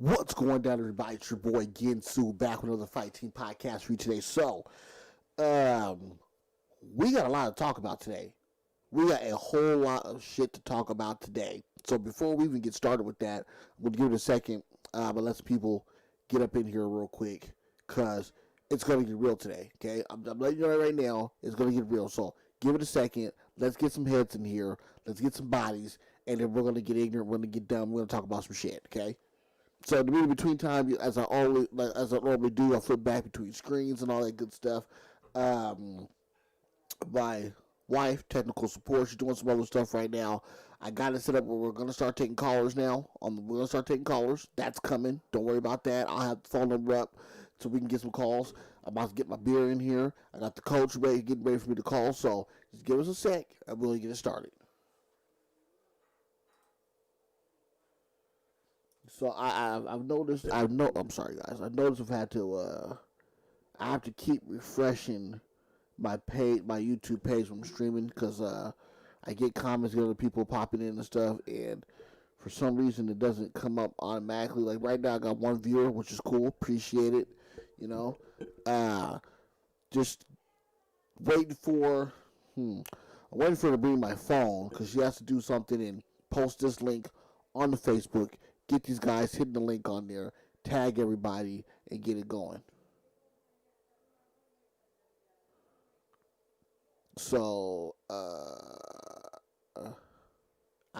What's going down, everybody? It's your boy Ginsu back with another Fight Team podcast for you today. So, we got a lot to talk about today. We got a whole lot of shit to talk about today. So before we even get started with that, I'm going to give it a second, but let people get up in here real quick, because it's going to get real today, okay? I'm letting you know right now, it's going to get real. So give it a second. Let's get some heads in here. Let's get some bodies, and then we're going to get ignorant. We're going to get dumb. We're going to talk about some shit, okay? So in between time, as I normally do, I flip back between screens and all that good stuff. My wife, technical support, she's doing some other stuff right now. I got it set up where we're going to start taking callers now. We're going to start taking callers. That's coming. Don't worry about that. I'll have the phone number up so we can get some calls. I'm about to get my beer in here. I got the coach getting ready for me to call. So just give us a sec, and we'll get it started. So I've noticed. I'm sorry, guys. I've noticed I have to keep refreshing my YouTube page when I'm streaming, because I get comments of other people popping in and stuff, and for some reason it doesn't come up automatically. Like right now, I got one viewer, which is cool. Appreciate it. You know, just waiting for. I'm waiting for her to bring my phone, because she has to do something and post this link on the Facebook. Get these guys hitting the link on there, tag everybody, and get it going. So, I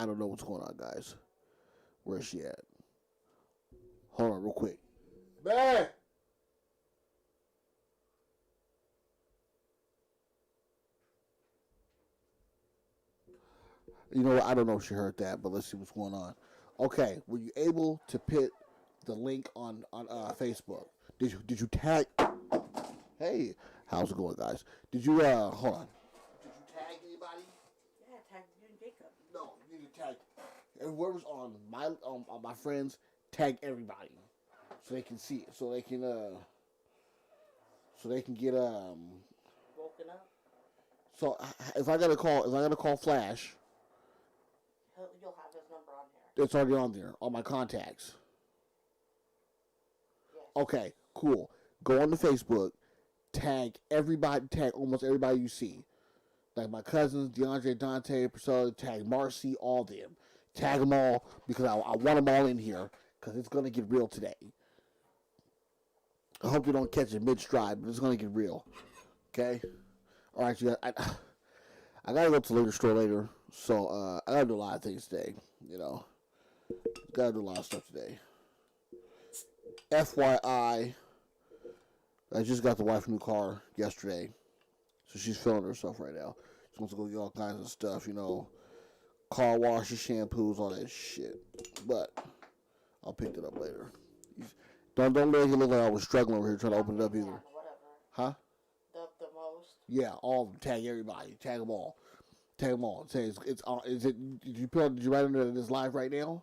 don't know what's going on, guys. Where's she at? Hold on real quick. Man! You know what? I don't know if she heard that, but let's see what's going on. Okay, were you able to put the link on Facebook? Did you tag? Hey, how's it going, guys? Did you hold on? Did you tag anybody? Yeah, tag you and Jacob. No, you need to tag. Whoever's on my friends, tag everybody so they can see it, so they can get Woken up. So if I gotta call Flash, You'll have his number on here. it's already on there, on my contacts. Yes. Okay, cool. Go on to Facebook, tag everybody, tag almost everybody you see. Like my cousins, DeAndre, Dante, Priscilla, tag Marcy, all them. Tag them all, because I want them all in here, because it's going to get real today. I hope you don't catch it mid-stride, but it's going to get real. Okay? All right, you guys. I got to go to the liquor store later, so I got to do a lot of things today, you know. Got to do a lot of stuff today. FYI, I just got the wife a new car yesterday, so she's feeling herself right now. She wants to go get all kinds of stuff, you know, car washes, shampoos, all that shit. But I'll pick it up later. Don't make it look like I was struggling over here trying to open it up either. Whatever. Huh? The most. Yeah, all of them. Tag everybody. Tag them all. Tag them all. Say it's on. Is it? Did you write under this live right now?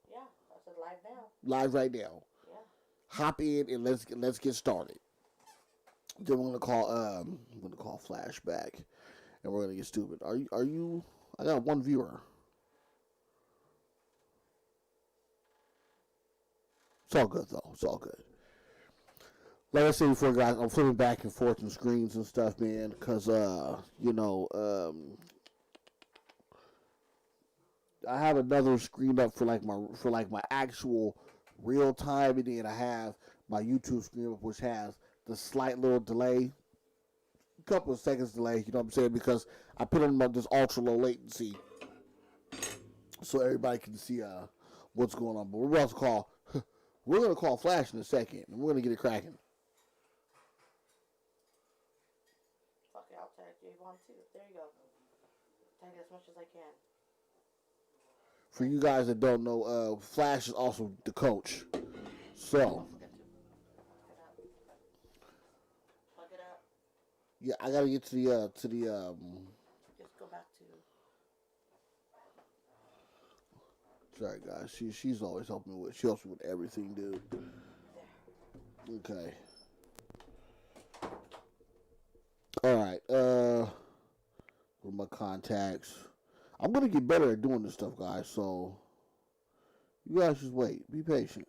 Yeah, I said live now. Live right now. Yeah. Hop in and let's get started. Then we're gonna call Flashback, and we're gonna get stupid. Are you? I got one viewer. It's all good though. It's all good. Like I said before, guys, I'm flipping back and forth on screens and stuff, man, because you know, I have another screen up for my actual real time, and then I have my YouTube screen up, which has the slight little delay, a couple of seconds delay. You know what I'm saying? Because I put on this ultra low latency, so everybody can see what's going on. But we're gonna call Flash in a second, and we're gonna get it cracking. Fuck it, I'll tag Javon too. There you go. Tag as much as I can. For you guys that don't know, Flash is also the coach. So, Plug it up. yeah, I gotta get to the Just go back to. Sorry, guys. She's always helping me with. She helps me with everything, dude. There. Okay. All right. With my contacts, I'm gonna get better at doing this stuff, guys. So you guys just wait. Be patient.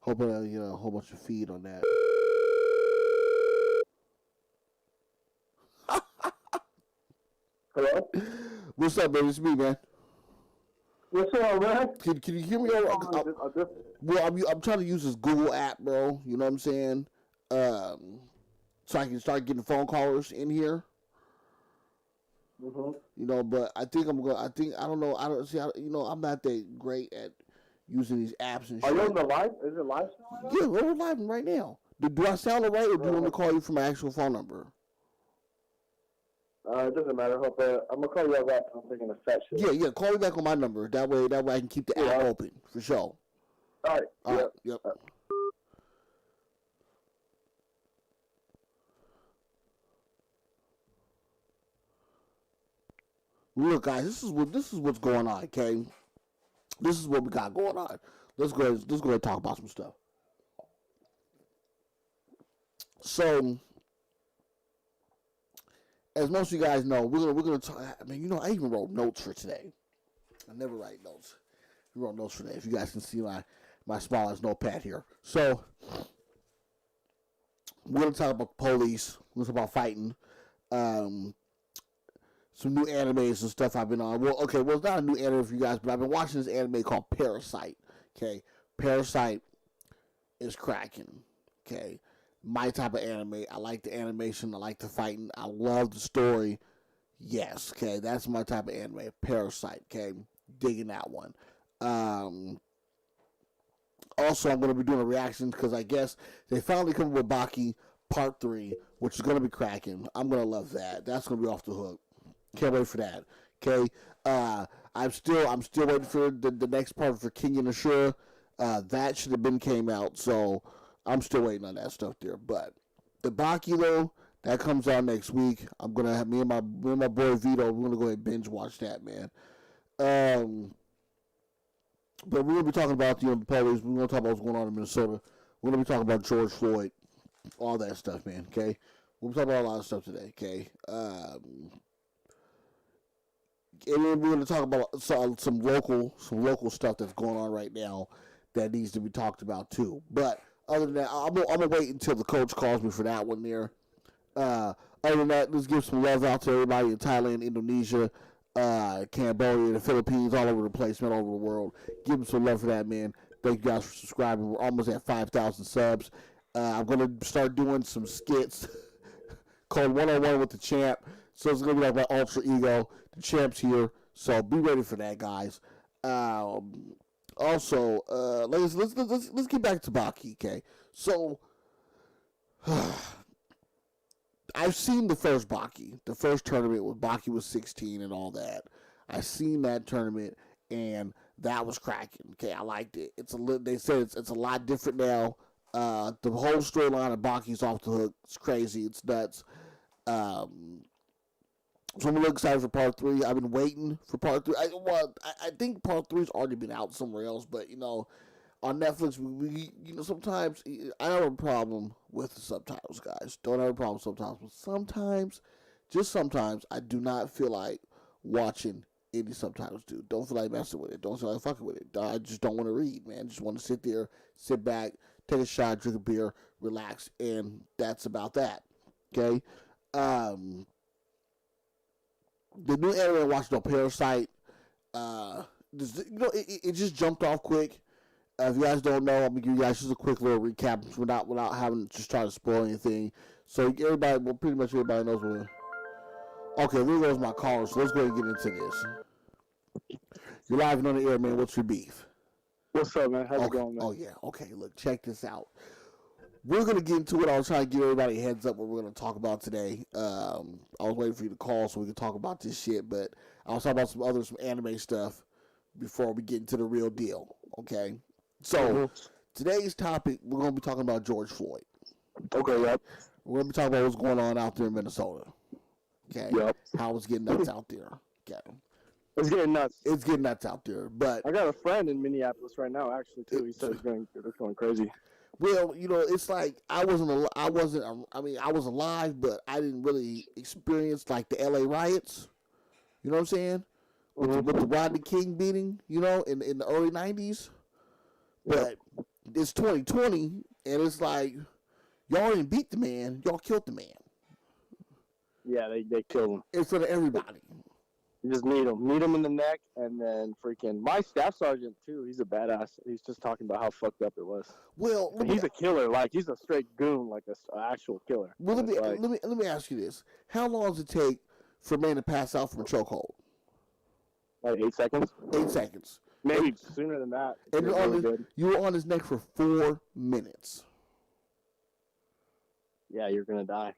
Hoping I get a whole bunch of feed on that. Hello? What's up, baby? It's me, man. What's up, man? Can you hear me? Well, I'm trying to use this Google app, bro. You know what I'm saying? So I can start getting phone callers in here. Mm-hmm. You know, but I don't know. I'm not that great at using these apps and shit. Are you on the live? Is it live still right now? Yeah, we're live right now. Do I sound right, or do you want me to call you from my actual phone number? It doesn't matter. I'm gonna call you back. I'm taking a fat shit. Yeah. Call me back on my number. That way I can keep the app open for sure. All right. Yep. Look, guys, this is what's going on. Okay, this is what we got going on. Let's go ahead and talk about some stuff. So, as most of you guys know, we're gonna talk. I mean, I even wrote notes for today. I never write notes. I wrote notes for today. If you guys can see my smallest notepad here. So, we're gonna talk about police. We're gonna talk about fighting. Some new animes and stuff I've been on. Well, it's not a new anime for you guys, but I've been watching this anime called Parasite. Okay, Parasite is cracking. Okay, my type of anime. I like the animation. I like the fighting. I love the story. Yes, okay, that's my type of anime. Parasite. Okay, digging that one. Also, I'm going to be doing a reaction because I guess they finally come up with Baki Part 3, which is going to be cracking. I'm going to love that. That's going to be off the hook. Can't wait for that. Okay, I'm still waiting for the next part for King and Ashura. That should have been came out, so I'm still waiting on that stuff there. But the Baki though, that comes out next week. I'm gonna have me and my boy Vito. We're gonna go ahead and binge watch that, man. But we're gonna be talking about the police. We're gonna talk about what's going on in Minnesota. We're gonna be talking about George Floyd, all that stuff, man. Okay, we'll talk about a lot of stuff today. Okay. And then we're going to talk about some local stuff that's going on right now that needs to be talked about too. But other than that, I'm gonna wait until the coach calls me for that one there. Other than that, let's give some love out to everybody in Thailand, Indonesia, Cambodia, the Philippines, all over the place, man, all over the world. Give them some love for that, man. Thank you guys for subscribing. We're almost at 5,000 subs. I'm going to start doing some skits called One-on-One with the Champ. So it's going to be like my alter ego. The Champ's here. So be ready for that, guys. Also, let's get back to Baki, okay? So, I've seen the first Baki. The first tournament when Baki was 16 and all that. I've seen that tournament, and that was cracking. Okay, I liked it. They said it's a lot different now. The whole storyline of Baki's off the hook. It's crazy. It's nuts. So I'm really excited for Part 3. I've been waiting for Part 3. I think Part 3's already been out somewhere else, but, on Netflix, we sometimes, I have a problem with the subtitles, guys. Don't have a problem with subtitles, but just sometimes, I do not feel like watching any subtitles, dude. Don't feel like messing with it. Don't feel like fucking with it. I just don't want to read, man. Just want to sit there, sit back, take a shot, drink a beer, relax, and that's about that, okay? The new anime I watched on Parasite, it just jumped off quick. If you guys don't know, I'm gonna give you guys just a quick little recap without having to just try to spoil anything. So pretty much everybody knows what. Okay, there goes my caller. So let's go ahead and get into this. You're live and on the air, man. What's your beef? What's up, man? How's it going, man? Oh yeah. Okay, look, check this out. We're going to get into it. I was trying to give everybody a heads up what we're going to talk about today. I was waiting for you to call so we could talk about this shit, but I was talking about some anime stuff before we get into the real deal, okay? So, today's topic, we're going to be talking about George Floyd. Okay, yep. We're going to be talking about what's going on out there in Minnesota, okay? Yep. How it's getting nuts out there, okay? It's getting nuts. It's getting nuts out there, but... I got a friend in Minneapolis right now, actually, too. He said it's going crazy. Well, it's like I was alive, but I didn't really experience like the LA riots. You know what I'm saying? With the Rodney King beating, in the early 90s. But it's 2020, and it's like, y'all didn't beat the man, y'all killed the man. Yeah, they killed him. In front of everybody. You just need him in the neck, and then freaking my staff sergeant too. He's a badass. He's just talking about how fucked up it was. Well, he's a killer. Like he's a straight goon, like an actual killer. Well, let me ask you this: how long does it take for a man to pass out from a chokehold? Like 8 seconds. 8 seconds. Maybe sooner than that. And you were on his neck for 4 minutes. Yeah, you're gonna die.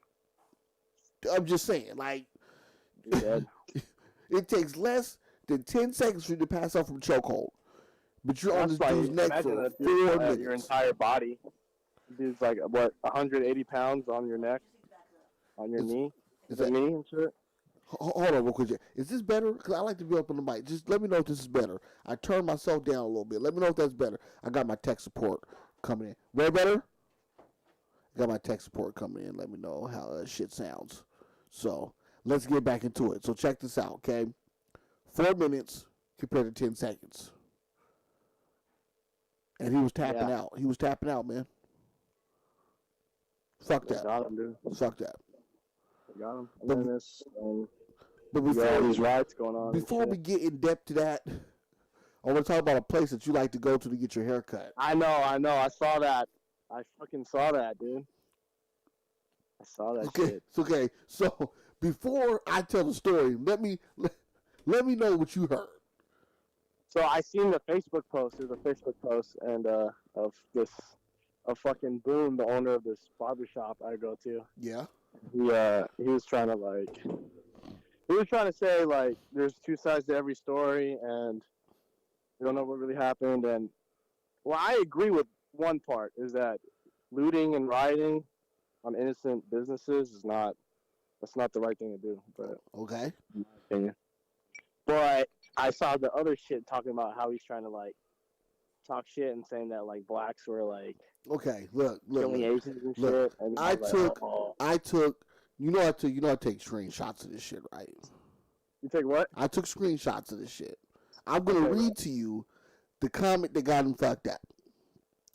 I'm just saying, like, you're dead. It takes less than 10 seconds for you to pass out from a chokehold, but you're on this dude's neck for 4 minutes. Your entire body. Dude's like, what, 180 pounds on your neck, on your knee? Is it knee and shit? Hold on real quick. Is this better? Because I like to be up on the mic. Just let me know if this is better. I turned myself down a little bit. Let me know if that's better. I got my tech support coming in. Way better? I got my tech support coming in. Let me know how that shit sounds. So, let's get back into it. So, check this out, okay? 4 minutes compared to 10 seconds. And he was tapping out. He was tapping out, man. Fuck that. Got him, dude. Fuck that. Got him. But before these riots going on. Before we get in depth to that, I want to talk about a place that you like to go to get your hair cut. I know. I saw that. I fucking saw that, dude. I saw that shit. Okay. So before I tell the story, let me know what you heard. So I seen the Facebook post. There's a Facebook post and of fucking Boone, the owner of this barbershop I go to. Yeah. He was trying to say like there's two sides to every story and we don't know what really happened. And well, I agree with one part is that looting and rioting on innocent businesses that's not the right thing to do. But okay, in my opinion. But I saw the other shit talking about how he's trying to like talk shit and saying that like blacks were like look killing Asians and shit. And I took you know I take screenshots of this shit, right? You take what? I took screenshots of this shit. I'm gonna read to you the comment that got him fucked up.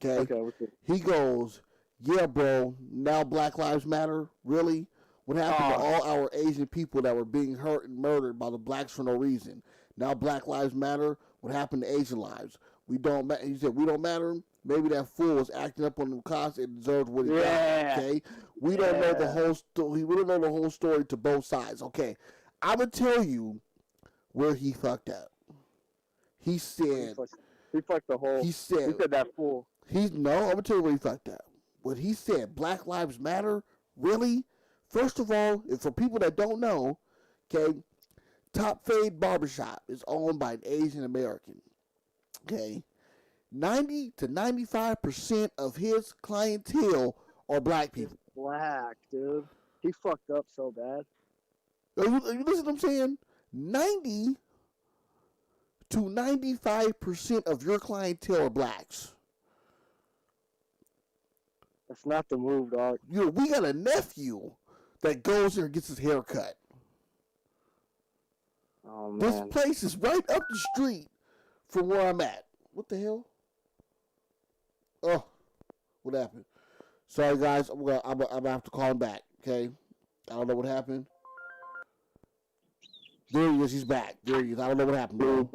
Okay. What's it? He goes, "Yeah, bro. Now Black Lives Matter. Really? What happened to all our Asian people that were being hurt and murdered by the blacks for no reason? Now Black Lives Matter. What happened to Asian lives? We don't." He said, "We don't matter. Maybe that fool was acting up on them cops and deserves what he got." Okay. We don't know the whole story. We don't know the whole story to both sides. Okay. I'm gonna tell you where he fucked up. He said he fucked the whole. He said that fool. I'm gonna tell you where he fucked up. When he said Black Lives Matter, really? First of all, and for people that don't know, okay, Top Fade Barbershop is owned by an Asian American. Okay, 90 to 95% of his clientele are black people. Black, dude. He fucked up so bad. Are you listening to what I'm saying? 90 to 95% of your clientele are blacks. That's not the move, dog. We got a nephew that goes there and gets his hair cut. Oh, man. This place is right up the street from where I'm at. What the hell? Oh, what happened? Sorry, guys. I'm gonna have to call him back. Okay, I don't know what happened. There he is. He's back. There he is. I don't know what happened, bro.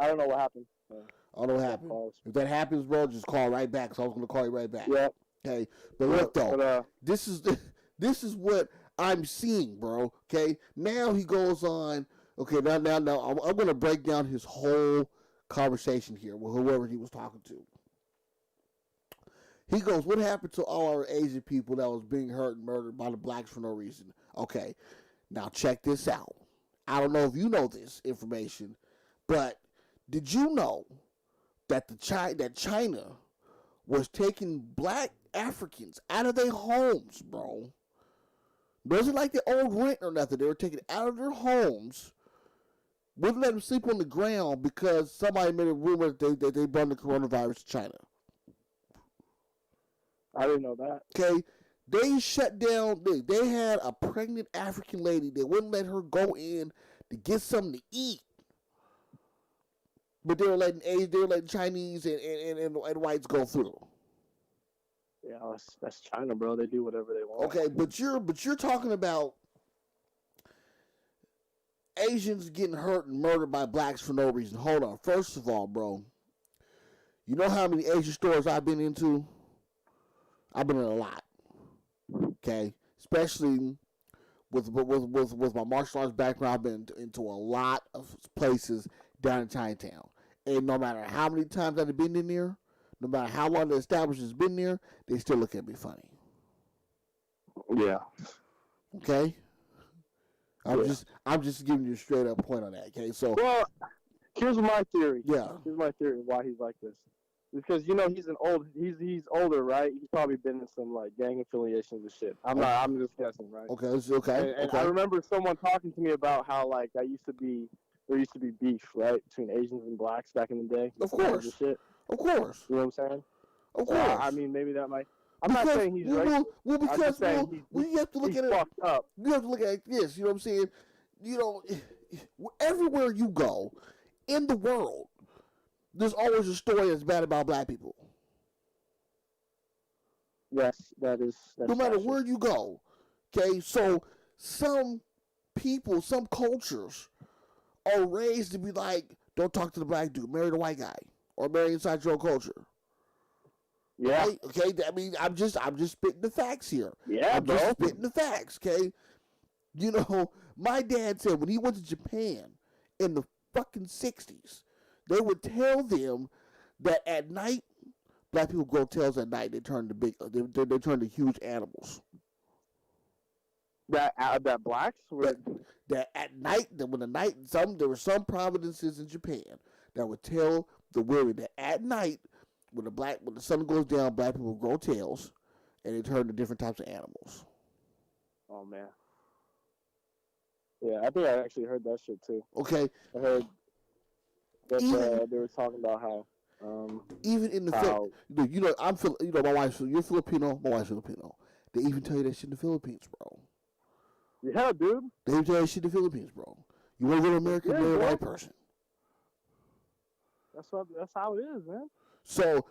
I don't know what happened. I don't know what happened. If that happens, bro, just call right back. So I was gonna call you right back. Yeah. Okay, but look though, this is what I'm seeing, bro. Okay, now he goes on. Okay, now I'm gonna break down his whole conversation here with whoever he was talking to. He goes, "What happened to all our Asian people that was being hurt and murdered by the blacks for no reason?" Okay, now check this out. I don't know if you know this information, but did you know that China was taking black Africans out of their homes, bro? It wasn't like they owed rent or nothing. They were taken out of their homes, wouldn't let them sleep on the ground because somebody made a rumor that they brought the coronavirus to China. I didn't know that. Okay, they shut down. They had a pregnant African lady. They wouldn't let her go in to get something to eat But they were letting Chinese and whites go through. Yeah, that's China, bro. They do whatever they want. Okay, but you're talking about Asians getting hurt and murdered by blacks for no reason. Hold on. First of all, bro, you know how many Asian stores I've been into? I've been in a lot. Okay, especially with my martial arts background, I've been into a lot of places down in Chinatown. And no matter how many times I've been in there, no matter how long the establishment's been there, they still look at me funny. Yeah. Okay. I'm just giving you a straight up point on that. Okay. So. Well, here's my theory. Yeah. Here's my theory why he's like this. Because he's he's older, right? He's probably been in some like gang affiliations and shit. I'm just guessing, right? Okay. Okay. And okay. I remember someone talking to me about how like there used to be beef, right, between Asians and blacks back in the day. Of course. Shit. Of course. You know what I'm saying? Of course. I mean, maybe that might. I'm not saying he's right. Well, because you have to look at it. Fucked up. You have to look at it like this. You know what I'm saying? You know, everywhere you go in the world, there's always a story that's bad about black people. Yes, that's no matter where you go. Okay, so some people, some cultures are raised to be like, don't talk to the black dude, marry the white guy, or marry inside your own culture. Yeah. Right? Okay. I mean, I'm just spitting the facts here. Yeah, I'm bro. just spitting the facts. Okay. You know, my dad said when he went to Japan in the fucking 60s, they would tell them that at night, black people grow tails at night. They turn to they turn to huge animals. That blacks were that at night, there were some provinces in Japan that would tell the women that at night, when the sun goes down, black people grow tails, and they turn to different types of animals. Oh man. Yeah, I think I actually heard that shit too. Okay. I heard that they were talking about how. Even in the my wife's you're Filipino, my wife's Filipino. They even tell you that shit in the Philippines, bro. Yeah, dude. They even tell you that shit in the Philippines, bro. You want to go to America, marry a white person. That's how it is, man. So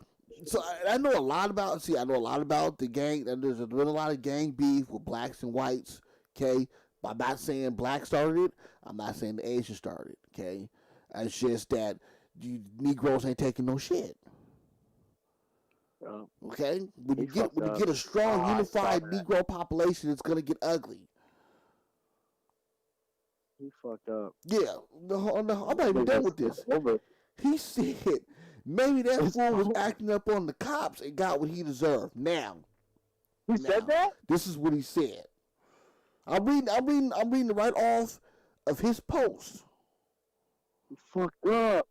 I know a lot about the gang, and there's been a lot of gang beef with blacks and whites, okay? I'm not saying black started it. I'm not saying the Asian started it, okay? It's just that you Negroes ain't taking no shit. Okay? When you get a strong, unified Negro population, it's going to get ugly. He fucked up. Yeah. I'm not even done with this. He said maybe that fool was acting up on the cops and got what he deserved. Now. He said that? This is what he said. I'm reading right off of his post. He fucked up.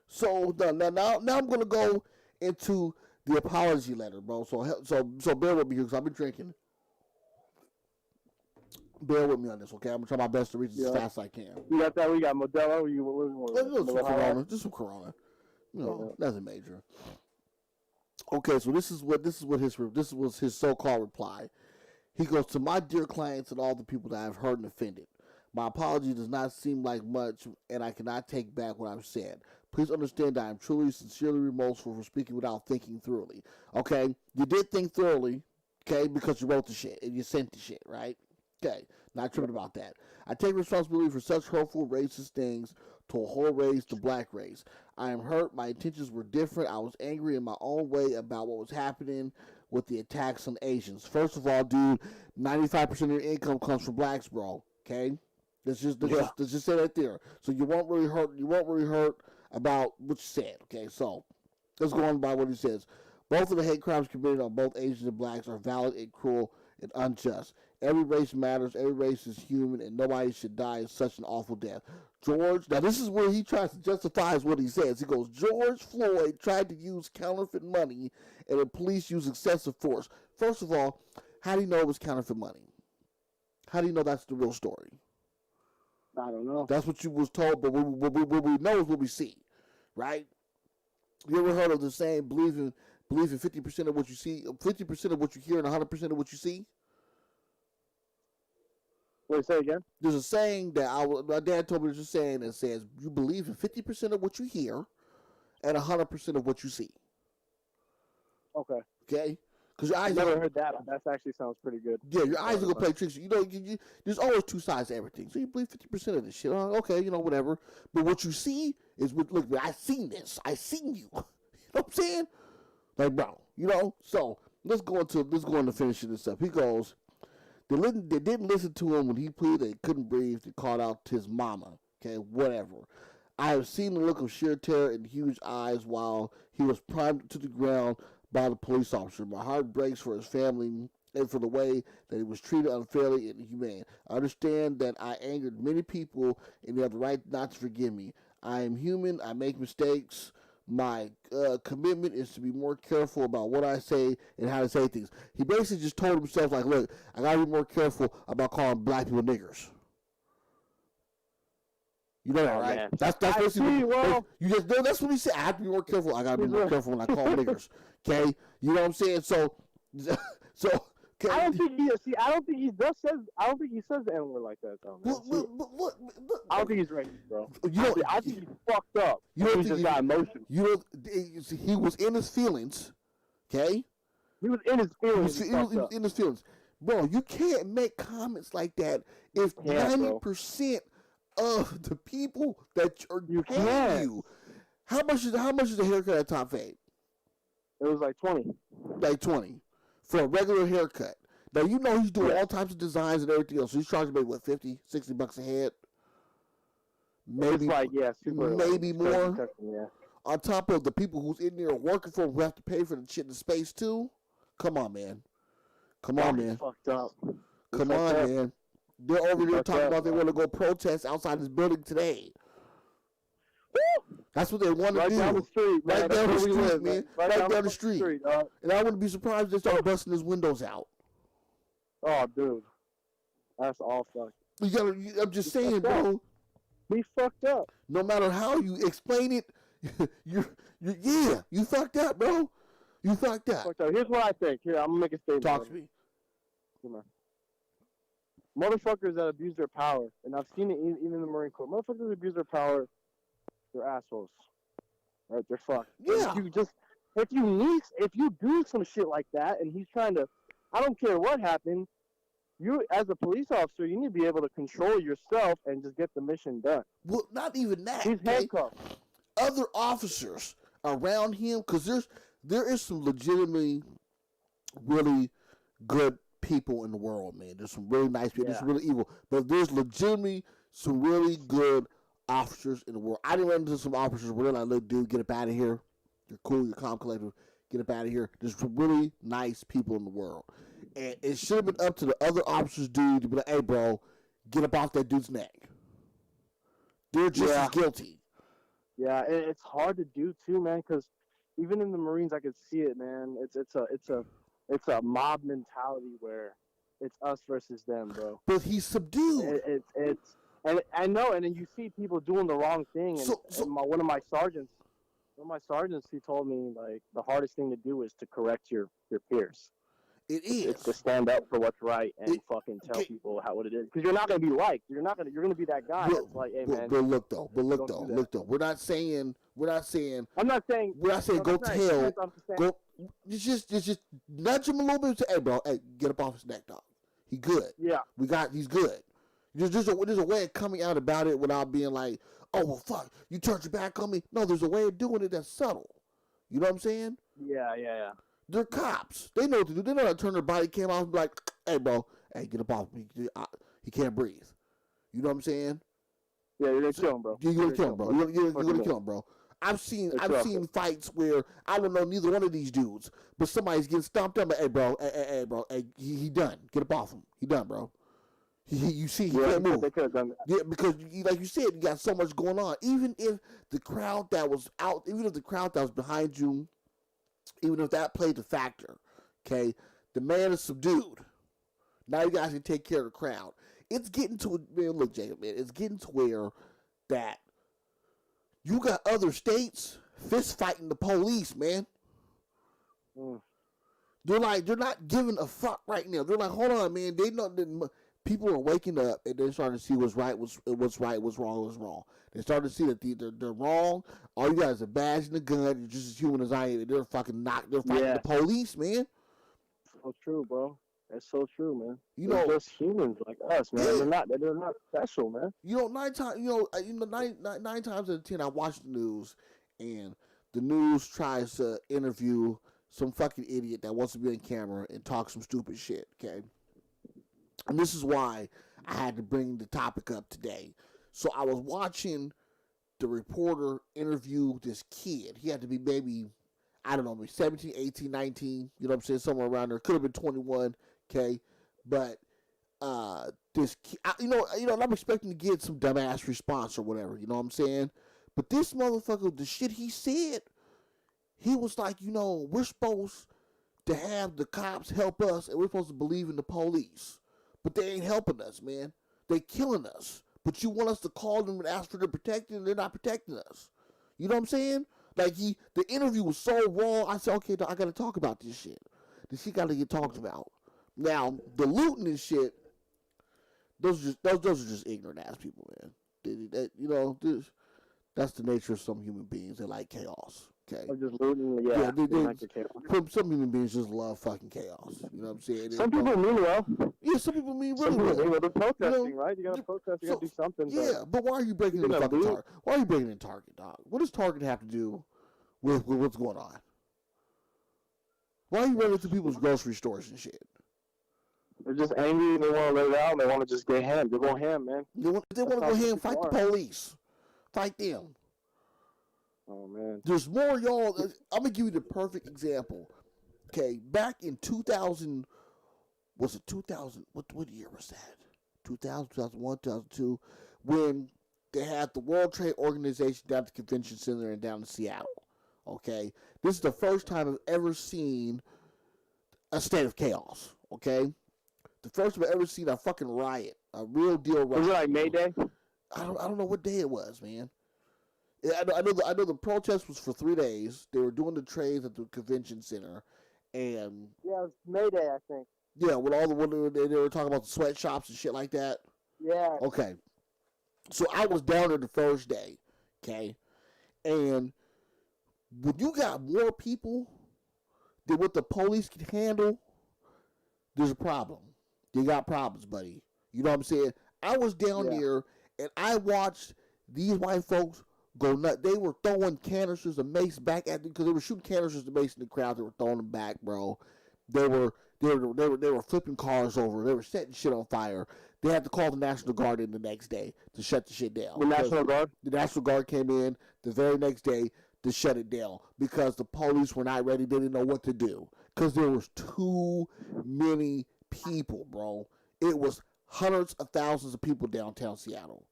So now I'm gonna go into the apology letter, bro. So bear with me here because I've been drinking. Bear with me on this, okay? I'm gonna try my best to reach as fast as I can. You got that? We got Modelo. Just some Corona. You know, nothing major. Okay, so this was his so-called reply. He goes, to my dear clients and all the people that I've hurt and offended. My apology does not seem like much, and I cannot take back what I've said. Please understand that I am truly, sincerely remorseful for speaking without thinking thoroughly. Okay, you did think thoroughly, okay, because you wrote the shit and you sent the shit, right? Okay, not tripping about that. I take responsibility for such hurtful, racist things to a whole race, the black race. I am hurt. My intentions were different. I was angry in my own way about what was happening with the attacks on Asians. First of all, dude, 95% of your income comes from blacks, bro. Okay, let's just say that there. So you weren't really hurt about what you said. Okay, so let's go on by what he says. Both of the hate crimes committed on both Asians and blacks are valid and cruel and unjust. Every race matters. Every race is human, and nobody should die in such an awful death. George, now this is where he tries to justify what he says. He goes, George Floyd tried to use counterfeit money, and the police used excessive force. First of all, how do you know it was counterfeit money? How do you know that's the real story? I don't know. That's what you was told, but what we know is what we see, right? You ever heard of the saying, believe in 50% of what you see, 50% of what you hear, and 100% of what you see? Wait, say again? There's a saying that my dad told me there's a saying that says, you believe in 50% of what you hear, at 100% of what you see. Okay. Okay? Because your eyes. I've never heard that. That actually sounds pretty good. Yeah, your eyes are gonna play tricks. You know, there's always two sides to everything. So you believe 50% of this shit. Oh, okay, whatever. But what you see is, look, I seen this. I seen you. You know what I'm saying? Like, bro, So let's go into finishing this up. He goes, they didn't listen to him when he pleaded they couldn't breathe. They called out to his mama. Okay, whatever. I have seen the look of sheer terror in huge eyes while he was primed to the ground by the police officer. My heart breaks for his family and for the way that he was treated unfairly and inhumane. I understand that I angered many people and they have the right not to forgive me. I am human. I make mistakes. My commitment is to be more careful about what I say and how to say things. He basically just told himself, like, look, I got to be more careful about calling black people niggers. You know that, right? Man. That's basically that's what he said. I have to be more careful. I gotta be more careful when I call niggers. Okay, you know what I'm saying? So. Okay. I don't think he says the N-word like that though. I don't think he's racist, bro. I think he's fucked up. He just got emotional. He was in his feelings. Okay. He was in his feelings. He was in his feelings, bro. You can't make comments like that if 90% of the people that are paying you. How much is the haircut at Top Fade? It was like 20. Like 20 for a regular haircut. Now he's doing all types of designs and everything else. So he's charging maybe what, $50-$60 a head. Maybe maybe more. Yeah. On top of the people who's in there working for him who have to pay for the shit in space too. Come on, man. Fucked up. Come on, man. They're over there talking about they want to go protest outside this building today. Woo! That's what they want to do. Right down the street, man. Right down the street, man. Right down the street. Dog. And I wouldn't be surprised if they start busting his windows out. Oh, dude. That's all fucked. I'm just saying, bro. We fucked up. No matter how you explain it, you fucked up, bro. You fucked up. Here's what I think. Here, I'm going to make a statement. Talk to me. Come on. Motherfuckers that abuse their power, and I've seen it even in the Marine Corps. Motherfuckers that abuse their power, they're assholes. Right? They're fucked. Yeah. If you do some shit like that, and he's trying to, I don't care what happened, you, as a police officer, you need to be able to control yourself and just get the mission done. Well, not even that. He's handcuffed. Other officers around him, because there is some legitimately really good people in the world, man. There's some really nice people. There's some really evil. But there's legitimately some really good officers in the world. I didn't run into some officers where they're like, look, dude, get up out of here. You're cool. You're calm, collective. Get up out of here. There's some really nice people in the world. And it should have been up to the other officers, dude, to be like, hey, bro, get up off that dude's neck. They're just as guilty. Yeah, and it's hard to do, too, man, because even in the Marines, I could see it, man. It's a mob mentality where it's us versus them, bro. But he's subdued. And I know, and then you see people doing the wrong thing. And, one of my sergeants, he told me, like, the hardest thing to do is to correct your peers. It is. It's to stand up for what's right and fucking tell people what it is. Because you're not going to be liked. You're going to be that guy that's like, hey, man. But look though. We're not saying. I'm not saying. We're not saying go tell. Go. Just nudge him a little bit and say, hey, bro, hey, get up off his neck, dog. He good. Yeah. He's good. There's a way of coming out about it without being like, oh, well, fuck, you turned your back on me. No, there's a way of doing it that's subtle. You know what I'm saying? Yeah. They're cops. They know what to do. They know how to turn their body cam off and be like, hey, bro, hey, get up off me. He can't breathe. You know what I'm saying? Yeah, you're going to kill him, bro. You're going to kill him, bro. You're going to kill him, bro. I've seen fights where I don't know neither one of these dudes, but somebody's getting stomped up. Like, hey, bro, he done. Get up off him. He done, bro. He can't move. They could have done that. Yeah, because like you said, you got so much going on. Even if the crowd that was behind you, even if that played the factor, okay, the man is subdued. Now you guys can take care of the crowd. It's getting to man. Look, Jacob, man, it's getting to where that you got other states fist fighting the police, man. They're not giving a fuck right now. They're like, hold on, man. They know people are waking up and they're starting to see what's right, what's right, what's wrong. They start to see that they're wrong. All you got is a badge and a gun. You're just as human as I am. They're fucking they're fighting the police, man. So true, bro. That's so true, man. They're just humans like us, man. Yeah. They're not special, man. Nine times out of 10, I watch the news, and the news tries to interview some fucking idiot that wants to be on camera and talk some stupid shit. Okay, and this is why I had to bring the topic up today. So I was watching the reporter interview this kid. He had to be maybe, I don't know, maybe 17, 18, 19, you know what I'm saying, somewhere around there. Could have been 21, okay? But this kid, I'm expecting to get some dumbass response or whatever, you know what I'm saying? But this motherfucker, the shit he said, he was like, we're supposed to have the cops help us, and we're supposed to believe in the police. But they ain't helping us, man. They killing us. But you want us to call them and ask for their protection, and they're not protecting us. You know what I'm saying? Like, the interview was so wrong, I said, okay, I got to talk about this shit. This shit got to get talked about. Now, the looting and shit, those are just ignorant ass people, man. That's the nature of some human beings. They like chaos. Okay. Or just looting, yeah. Some human beings just love fucking chaos. You know what I'm saying? Some people mean well. Yeah, some people mean really well. They're protesting, right? You gotta protest. You gotta do something. Yeah, but why are you breaking into fucking Target? Why are you breaking into Target, dog? What does Target have to do with what's going on? Why are you running into people's grocery stores and shit? They're just angry and they want to let it out and they want to just get ham. They're going ham, man. They want to go ham, fight the police. Fight them. Oh, man. There's more, y'all. I'm going to give you the perfect example. Okay, back in 2000, was it 2000? What year was that? 2000, 2001, 2002, when they had the World Trade Organization down at the Convention Center and down in Seattle. Okay, this is the first time I've ever seen a state of chaos. Okay, the first time I've ever seen a fucking riot, a real deal riot. Was it like May Day? I don't know what day it was, man. I know the protest was for 3 days. They were doing the trades at the convention center, and yeah, it was May Day, I think. Yeah, with all when they were talking about the sweatshops and shit like that. Yeah. Okay, so I was down there the first day. Okay, and when you got more people than what the police can handle, there's a problem. You got problems, buddy. You know what I'm saying? I was down there, and I watched these white folks go nuts. They were throwing canisters of mace back at them because they were shooting canisters of mace in the crowd. They were throwing them back, bro. They were flipping cars over. They were setting shit on fire. They had to call the National Guard in the next day to shut the shit down. The National Guard? The National Guard came in the very next day to shut it down because the police were not ready. They didn't know what to do because there was too many people, bro. It was hundreds of thousands of people downtown Seattle.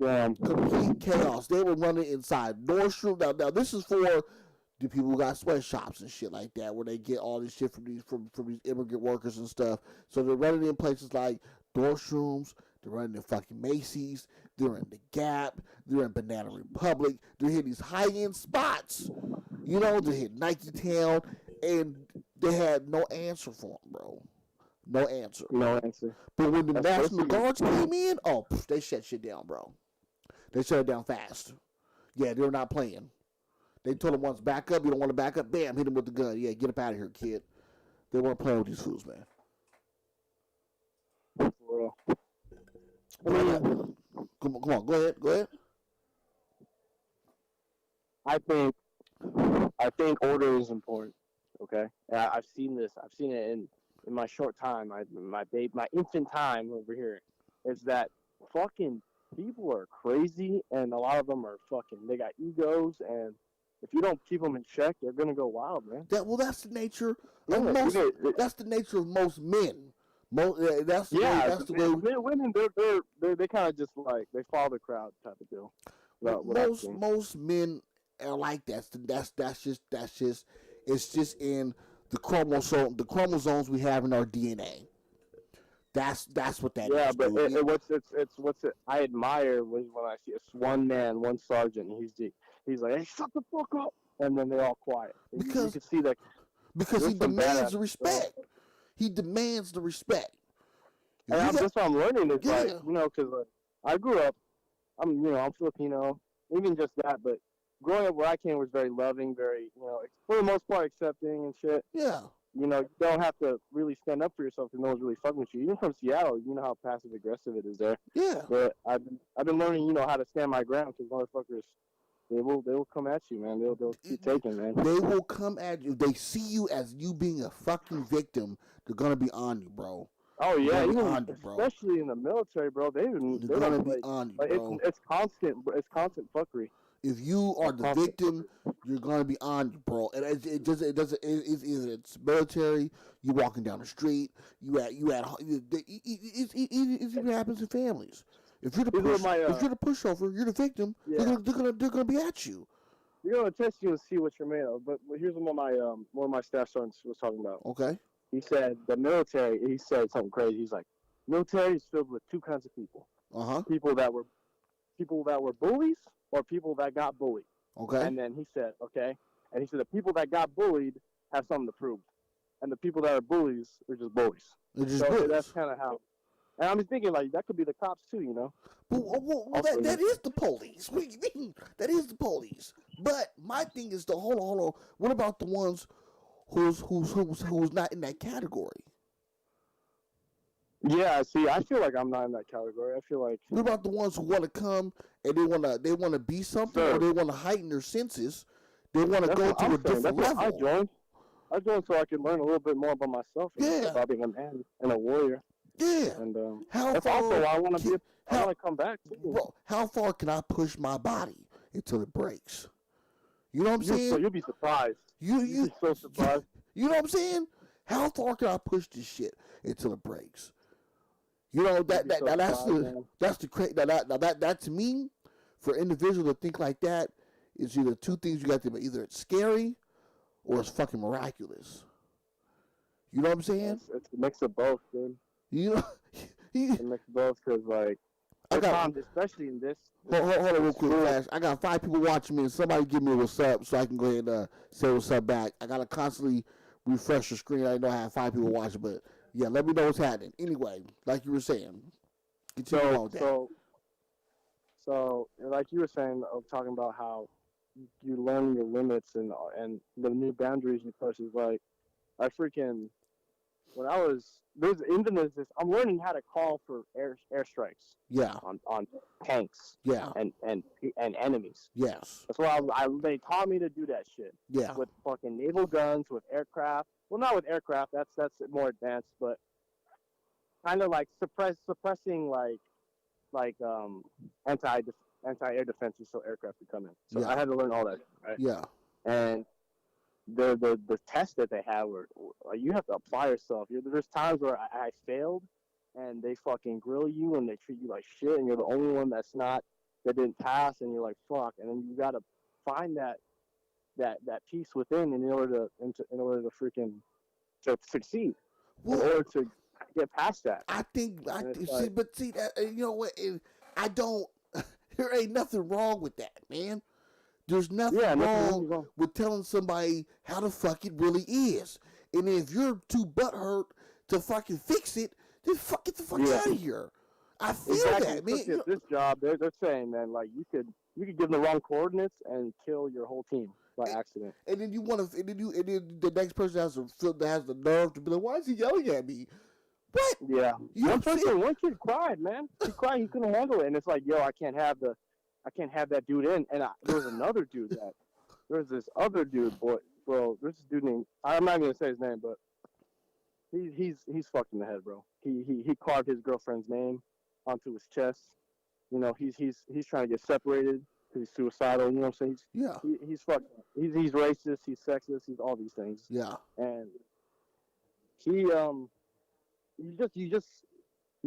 Damn. Complete chaos. They were running inside Nordstrom. Now this is for the people who got sweatshops and shit like that, where they get all this shit from these immigrant workers and stuff. So they're running in places like Nordstroms. They're running in fucking Macy's. They're in the Gap. They're in Banana Republic. They're hitting these high-end spots. You know, they hit Nike Town, and they had no answer for them, bro. No answer. No answer. But when the National Guards came in, they shut shit down, bro. They shut it down fast. Yeah, they were not playing. They told them once, back up. You don't want to back up? Bam, hit him with the gun. Yeah, get up out of here, kid. They weren't playing with these fools, man. Well, come on, go ahead. I think order is important. Okay, I've seen this. I've seen it in my short time, my infant time over here, is that fucking people are crazy, and a lot of them are they got egos, and if you don't keep them in check, they're gonna go wild, man. That's the nature of most. That's the nature of most men. That's the way women. They kind of just like they follow the crowd type of deal. Most men are like that. That's just it's just in the chromosomes we have in our DNA. That's what that is. Yeah, but what's it I admire was when I see one sergeant, he's like, hey, shut the fuck up, and then they're all quiet. Because you can see that he demands the respect. He demands the respect. And that's what I'm learning is Yeah. like, you know, because I grew up, I'm Filipino, even just that, but growing up where I came was very loving, very, you know, for the most part accepting and shit. Yeah. You know, you don't have to really stand up for yourself because no one's really fucking with you. Even from Seattle, you know how passive aggressive it is there. Yeah. But I've been learning, you know, how to stand my ground because motherfuckers, they will come at you, man. They'll keep taking, man. They will come at you. They see you as you being a fucking victim. They're gonna be on you, bro. Oh yeah, on you, bro. especially in the military, bro. They're gonna be on you, bro. It's constant fuckery. If you are the victim, you're gonna be on you, bro. And it's military. You walking down the street. It even happens in families. If you're the pushover, you're the victim. Yeah. They're gonna be at you. They're gonna test you and see what you're made of. But here's what one of my staff sergeants was talking about. Okay. He said the military. He said something crazy. He's like, military is filled with two kinds of people. People that were bullies or people that got bullied. Okay. And then he said, okay. And he said the people that got bullied have something to prove, and the people that are bullies are just bullies. They're just bullies. That's kind of how. And I'm just thinking like that could be the cops too, you know. Well, that is the police. What do you mean? That is the police. But my thing is hold on. What about the ones who's not in that category? Yeah, see, I feel like I'm not in that category. I feel like. What about the ones who want to come and they want to be something, or they want to heighten their senses? They want to go to a different level. I joined so I could learn a little bit more about myself. Yeah. About being a man and a warrior. Yeah. And how far? Also, I want to come back too. Bro, how far can I push my body until it breaks? You know what I'm saying? So you'll be surprised. You'll be so surprised. You know what I'm saying? How far can I push this shit until it breaks? You know that to me, for individuals to think like that, is either two things you got to do. Either it's scary, or it's fucking miraculous. You know what I'm saying? It's a mix of both, dude. You know, it's a mix of both because like, especially in this. Hold on, real quick, Flash. I got 5 people watching me, and somebody give me a what's up so I can go ahead and say what's up back. I gotta constantly refresh the screen. I know I have 5 people watching, but. Yeah, let me know what's happening. Anyway, like you were saying, continue on with that. So, like you were saying, talking about how you learn your limits and the new boundaries you push is like, I'm learning how to call for airstrikes. Yeah. On tanks. Yeah. And enemies. Yes. That's why they taught me to do that shit. Yeah. With fucking naval guns, with aircraft. Well, not with aircraft. That's more advanced, but kind of like suppressing anti-air defenses so aircraft could come in. So I had to learn all that, right? Yeah. And the tests that they have were you have to apply yourself. There's times where I failed, and they fucking grill you and they treat you like shit, and you're the only one that didn't pass, and you're like fuck, and then you gotta find that piece within in order to freaking to succeed, in order to get past that. You know what? I don't. There ain't nothing wrong with that, man. There's nothing wrong with telling somebody how the fuck it really is. And if you're too butthurt to fucking fix it, then get the fuck out of here. I feel that, man. At this job, they're saying, man, like you could give them the wrong coordinates and kill your whole team by accident. And then the next person has the nerve to be like, why is he yelling at me? What? Yeah. One kid cried, man. He cried. He couldn't handle it, and it's like, yo, I can't have that dude in. And there was another dude there was this other dude, bro. There's this dude named, I'm not gonna say his name, but he's fucked in the head, bro. He carved his girlfriend's name onto his chest. You know, he's trying to get separated because he's suicidal. You know what I'm saying? He's fucked. He's racist. He's sexist. He's all these things. Yeah. And you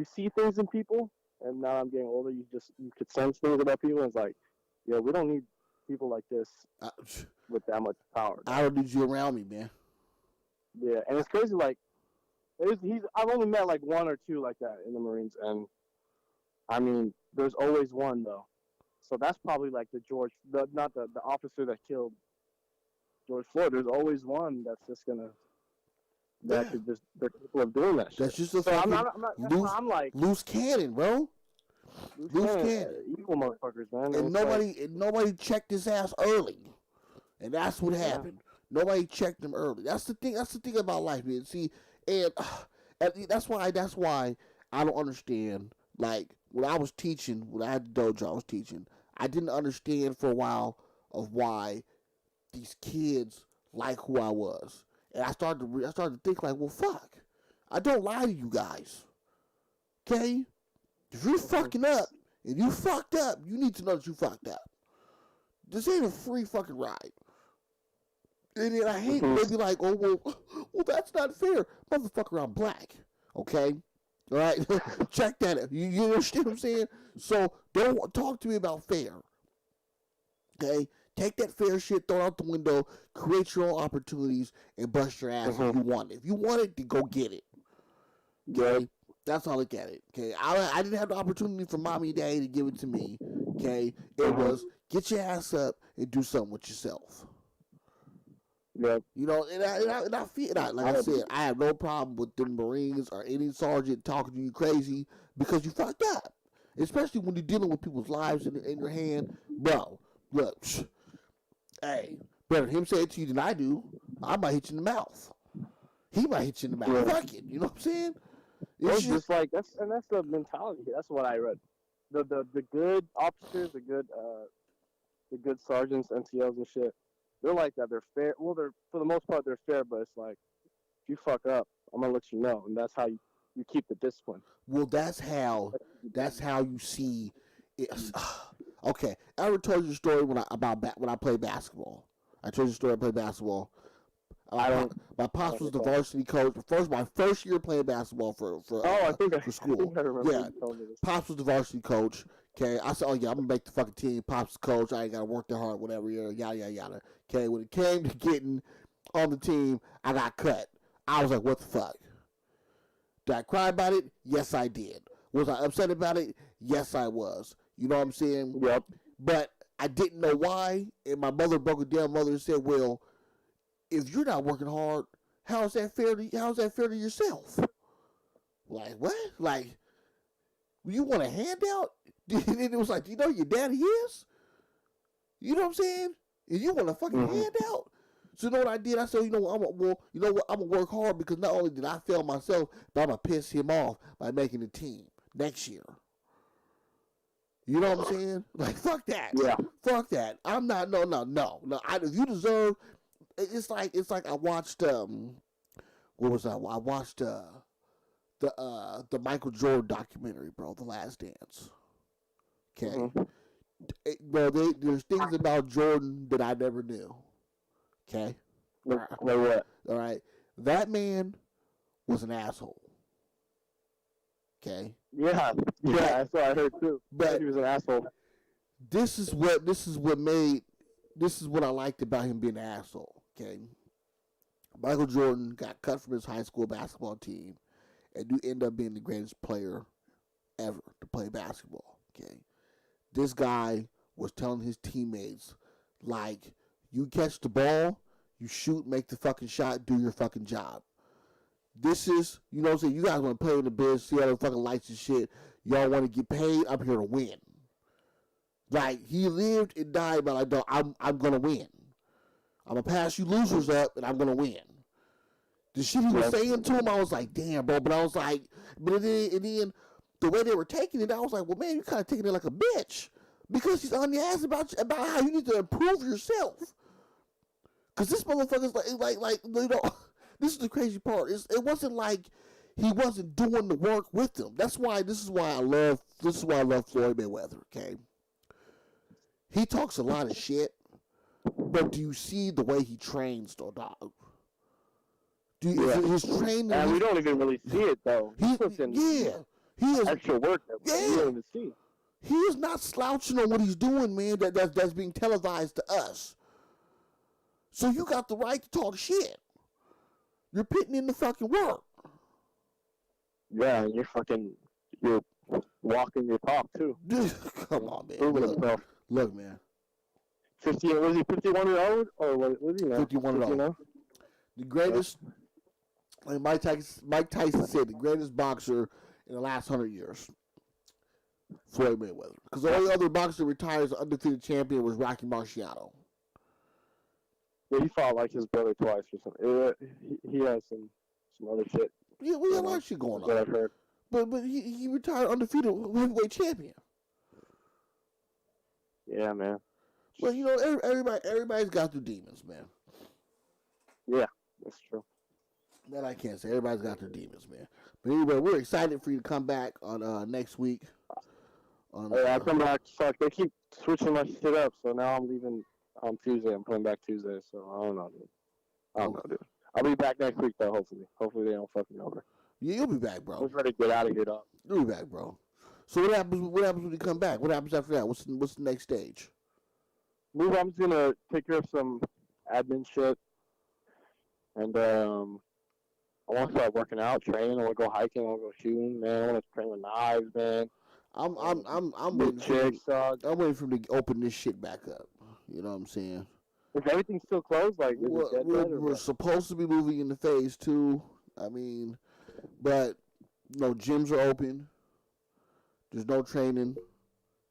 see things in people, and now I'm getting older. You could sense things about people. And it's like, yeah, we don't need people like this with that much power. I don't need you around me, man. Yeah, and it's crazy. Like, I've only met like 1 or 2 like that in the Marines, and I mean, there's always one though. So that's probably like not the officer that killed George Floyd. There's always one that's just gonna that could just they're capable of doing that shit. That's just a so fucking I'm like loose cannon, bro. Loose cannon. Evil motherfuckers, man. And nobody checked his ass early, and that's what happened. Nobody checked him early. That's the thing. That's the thing about life, man. See, and that's why I don't understand. Like when I was teaching, when I had the dojo, I was teaching. I didn't understand for a while of why these kids like who I was, and I started to think like, well, fuck, I don't lie to you guys. Okay, if you're fucking up and you fucked up, you need to know that you fucked up. This ain't a free fucking ride. And then I hate when they be like, oh, well, that's not fair. Motherfucker, I'm black. Okay? All right? Check that out. You understand what I'm saying? So don't talk to me about fair. Okay? Take that fair shit, throw it out the window, create your own opportunities, and bust your ass if you want it. If you want it, then go get it. Okay? That's how I look at it. Okay? I didn't have the opportunity for mommy and daddy to give it to me. Okay? It was get your ass up and do something with yourself. Yep. You know, and I feel like I said, I have no problem with the Marines or any sergeant talking to you crazy because you fucked up. Especially when you're dealing with people's lives in your hand. Bro, look, hey, better him say it to you than I do. I might hit you in the mouth. He might hit you in the mouth. Yeah. Fuck it. You know what I'm saying? It's just like that's the mentality. That's what I read. The good officers, the good sergeants, NCOs and shit. They're like that. They're fair. Well, for the most part they're fair, but it's like if you fuck up, I'm gonna let you know, and that's how you keep the discipline. Well, that's how you see it. Okay, I ever told you a story when I played basketball. I told you a story. I played basketball. My pops was the varsity coach. My first year playing basketball for school. I remember. Yeah, pops was the varsity coach. Okay, I said, oh yeah, I'm gonna make the fucking team. Pops the coach. I ain't gotta work that hard, whatever. Yada yada yada. Okay, when it came to getting on the team, I got cut. I was like, what the fuck? Did I cry about it? Yes, I did. Was I upset about it? Yes, I was. You know what I'm saying? Yep. But I didn't know why, and my mother broke it down. Mother said, well, if you're not working hard, how's that fair to yourself? Like, what? Like, you want a handout? And it was like, do you know who your daddy is? You know what I'm saying? And you want a fucking handout? So you know what I did? I said, you know what? I'm gonna work hard because not only did I fail myself, but I'm gonna piss him off by making the team next year. You know what I'm saying? Like, fuck that. Yeah. Fuck that. I'm not. No. If you deserve, it's like I watched what was that? I watched the Michael Jordan documentary, bro, The Last Dance. Okay. Bro, there's things about Jordan that I never knew. Okay? Like what? All right. That man was an asshole. Okay? Yeah, that's what I heard too. But he was an asshole. This is what I liked about him being an asshole. Okay? Michael Jordan got cut from his high school basketball team and you end up being the greatest player ever to play basketball. Okay? This guy was telling his teammates, like, you catch the ball, you shoot, make the fucking shot, do your fucking job. This is, you know what I'm saying, you guys want to play in the biz, see all the fucking lights and shit. Y'all want to get paid, I'm here to win. Like, he lived and died, but I'm going to win. I'm going to pass you losers up, and I'm going to win. The shit he was saying to him, I was like, damn, bro. But I was like, and then the way they were taking it, I was like, well, man, you're kind of taking it like a bitch. Because he's on the ass about how you need to improve yourself. Because this motherfucker's like, you know, this is the crazy part. It wasn't like he wasn't doing the work with them. This is why I love Floyd Mayweather, okay? He talks a lot of shit, but do you see the way he trains, though, dog? His training... And we don't even really see it, though. He is extra work that we don't even see. He is not slouching on what he's doing, man, that's being televised to us. So you got the right to talk shit. You're putting in the fucking work. Yeah, and you're walking your talk, too. Dude, come on, man. Look, man. 50, was he 51 years old? Or what was he now? 51 years old. The greatest Like Mike Tyson said, the greatest boxer in the last 100 years, Floyd Mayweather. Because the only other boxer retired as undefeated champion was Rocky Marciano. Yeah, he fought like his brother twice or something. He has some other shit. Yeah, we have a lot of shit going on. I've heard. But he retired undefeated heavyweight champion. Yeah, man. Well, you know, everybody's got their demons, man. Yeah, that's true. That I can't say. Everybody's got their demons, man. But anyway, we're excited for you to come back on next week. I come back. Fuck, they keep switching my shit up, so now I'm leaving on Tuesday. I'm coming back Tuesday, so I don't know, dude. I'll be back next week, though, hopefully. Hopefully they don't fuck me over. Yeah, you'll be back, bro. I'm just ready to get out of here, dog. You'll be back, bro. So what happens when you come back? What happens after that? What's the next stage? I'm just going to take care of some admin shit. And I want to start working out, training. I want to go hiking. I want to go shooting, man. I want to train with knives, man. I'm waiting for them to open this shit back up. You know what I'm saying? Is everything still closed? Like, is it dead? We're supposed to be moving into phase 2. I mean, but no gyms are open. There's no training.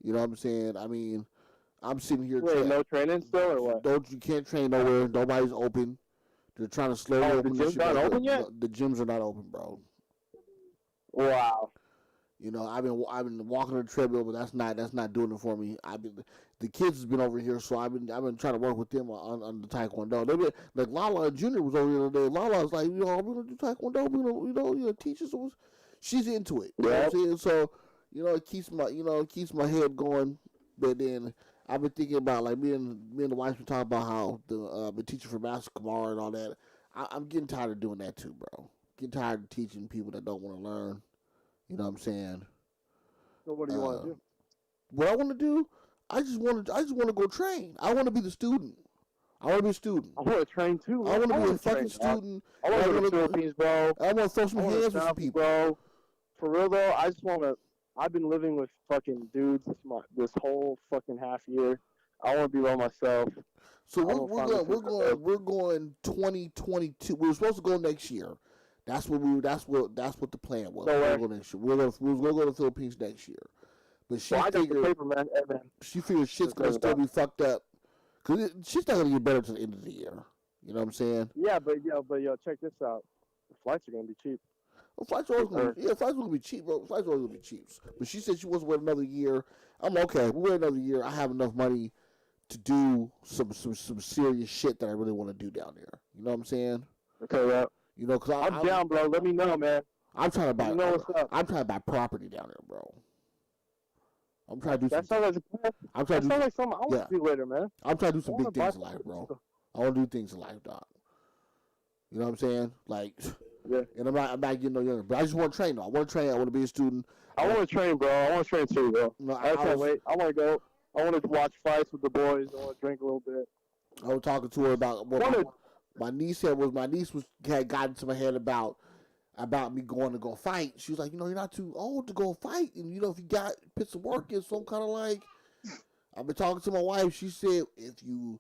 You know what I'm saying? I mean, I'm sitting here. Wait, no training still or what? You can't train nowhere. Nobody's open. They're trying to slowly open. The gyms not open yet? The gyms are not open, bro. Wow. You know, I've been walking on the treadmill, but that's not doing it for me. The kids has been over here, so I've been trying to work with them on the Taekwondo. They been like Lala Junior was over here today. Lala's like, you know, we're gonna do Taekwondo. We're gonna teach us. She's into it. You know what I'm saying? So, you know, it keeps my head going. But then I've been thinking about, like, me and the wife been talking about how the teacher for basketball and all that. I'm getting tired of doing that too, bro. Getting tired of teaching people that don't want to learn. You know what I'm saying? So what do you want to do? What I want to do, I just want to go train. I want to be the student. I want to be a student. I want to train too. I want to be a fucking student. I want to go to the Philippines, bro. I want to throw some hands with some people, bro. For real though, I just want to. I've been living with fucking dudes this whole fucking half year. I want to be by myself. So we're going 2022. We were supposed to go next year. That's what the plan was. No we're going to go to the Philippines next year. But she figured, paper, man. She figured shit's going to still be fucked up. Because shit's not going to get better until the end of the year. You know what I'm saying? Yeah, but check this out. The flights are going to be cheap. Well, flights are going to be cheap, bro. Flights are always going to be cheap. But she said she wants to wait another year. I'm okay. We'll wait another year. I have enough money to do some serious shit that I really want to do down there. You know what I'm saying? Okay, yeah. You know, cause I'm down, bro. Let me know, man. I'm trying to buy. What's up. I'm trying to buy property down there, bro. I'm trying to do. That sounds like a plan. I'm trying to do. Like something I want to do later, man. I'm trying to do some big things in life, bro. I want to do things in life, dog. You know what I'm saying? Like, yeah. And I'm not getting no younger, but I just want to train. Though. I want to train. I want to be a student. I want to train, bro. I want to train too, bro. No, I can't wait. I want to go. I want to watch fights with the boys. I want to drink a little bit. I was talking to her about what my niece had had gotten to my head about me going to go fight. She was like, you know, you're not too old to go fight, and you know, if you put some work in, so I'm kind of like. I've been talking to my wife. She said if you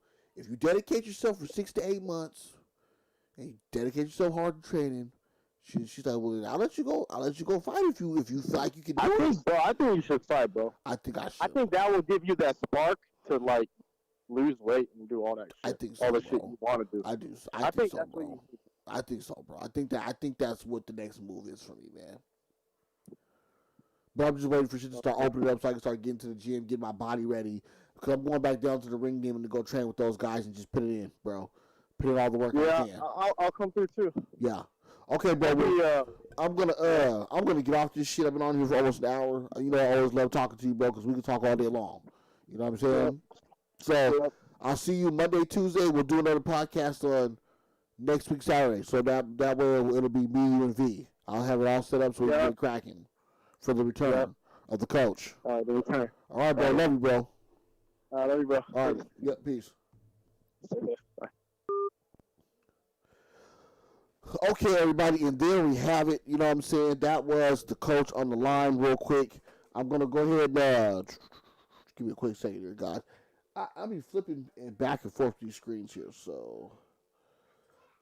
dedicate yourself for 6 to 8 months, and you dedicate yourself hard to training, she's like, well, I'll let you go. I'll let you go fight if you feel like you can do it. I think you should fight, bro. I think I should. I think that will give you that spark to like lose weight and do all that shit. I think so, all the bro. shit you want to do. I think so, bro. I think so, bro. I think that's what the next move is for me, man. But I'm just waiting for shit to start opening up so I can start getting to the gym, get my body ready. Because I'm going back down to the ring game and to go train with those guys and just put it in, bro. Put in all the work I can. Yeah, I'll come through too. Yeah. Okay, bro. I'm gonna get off this shit. I've been on here for almost an hour. You know, I always love talking to you, bro, because we can talk all day long. You know what I'm saying? Yeah. So I'll see you Monday, Tuesday. We'll do another podcast on next week Saturday. So that way it'll be me, you, and V. I'll have it all set up so we can get cracking for the return of the coach. All right, the return. All right, bro. Love you, bro. Love you, bro. All right. Yeah, peace. Bye. Okay, everybody, and there we have it. You know what I'm saying? That was the coach on the line real quick. I'm going to go ahead and give me a quick second here, guys. I'll be flipping back and forth these screens here, so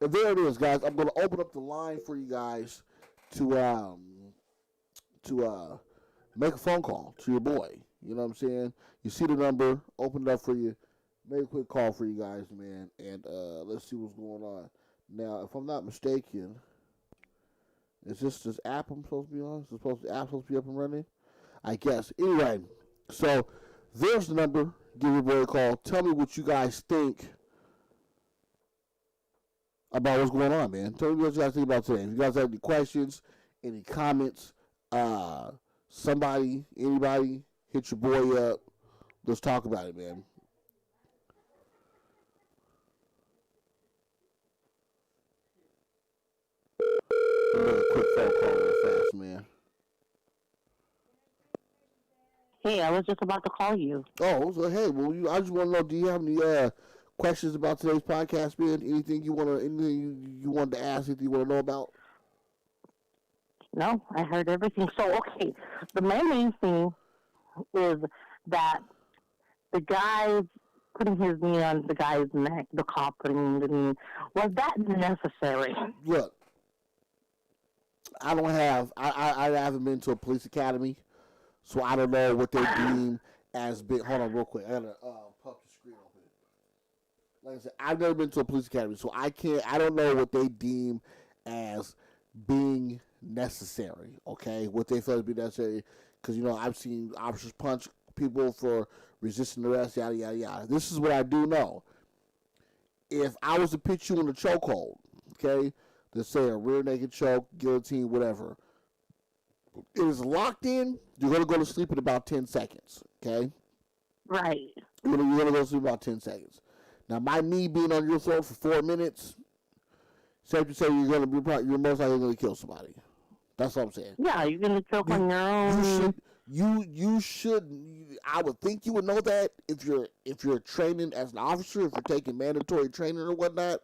And there it is, guys. I'm going to open up the line for you guys to make a phone call to your boy. You know what I'm saying? You see the number, open it up for you, make a quick call for you guys, man, and let's see what's going on. Now, if I'm not mistaken, is this app I'm supposed to be on? Is the app supposed to be up and running? I guess. Anyway, so there's the number. Give your boy a call. Tell me what you guys think about what's going on, man. Tell me what you guys think about today. If you guys have any questions, any comments, anybody, hit your boy up. Let's talk about it, man. A quick phone call real fast, man. Hey, I was just about to call you. Oh, so hey, well, I just want to know, do you have any questions about today's podcast, man? Anything you wanted to ask? Anything you want to know about? No, I heard everything. So, okay, the main thing is that the guy putting his knee on the guy's neck, the cop putting the knee, was that necessary? Look, I haven't been to a police academy, so I don't know what they deem as being. Hold on, real quick. I gotta pop the screen open. Like I said, I've never been to a police academy, so I don't know what they deem as being necessary. Okay, what they feel to be necessary, because I've seen officers punch people for resisting arrest, yada yada yada. This is what I do know. If I was to put you in a chokehold, okay, let's say a rear naked choke, guillotine, whatever. It is locked in. You're going to go to sleep in about 10 seconds, okay? Right. You're going to go to sleep about 10 seconds. Now, my knee being on your throat for 4 minutes, safe to say you're most likely going to kill somebody. That's what I'm saying. Yeah, you're going to choke on your own. You should. I would think you would know that if you're training as an officer, if you're taking mandatory training or whatnot.